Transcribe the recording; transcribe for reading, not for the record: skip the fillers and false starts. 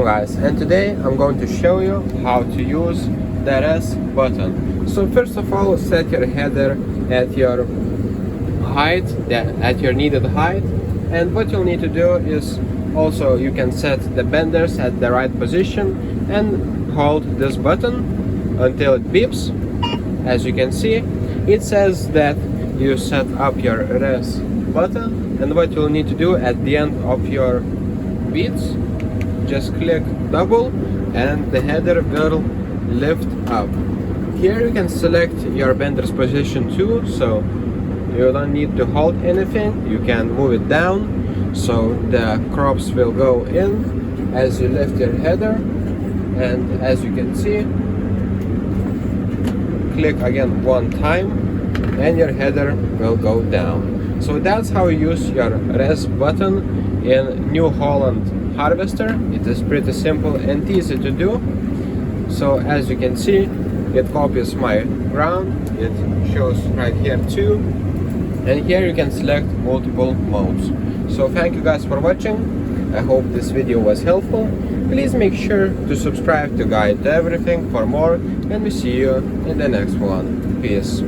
Welcome guys, and today I'm going to show you how to use the res button. So first of all, set your header at your height, at your needed height, and what you'll need to do is also you can set the benders at the right position and hold this button until it beeps. As you can see, it says that you set up your res button, and what you'll need to do at the end of your beats, just click double and the header will lift up. Here you can select your bender's position too, so you don't need to hold anything. You can move it down so the crops will go in as you lift your header, and as you can see, click again one time and your header will go down. So that's how you use your res button in New Holland harvester. It is pretty simple and easy to do. So as you can see, it copies my ground, it shows right here too, and here you can select multiple modes. So thank you guys for watching. I hope this video was helpful. Please make sure to subscribe to Guide to Everything for more, and we see you in the next one. Peace.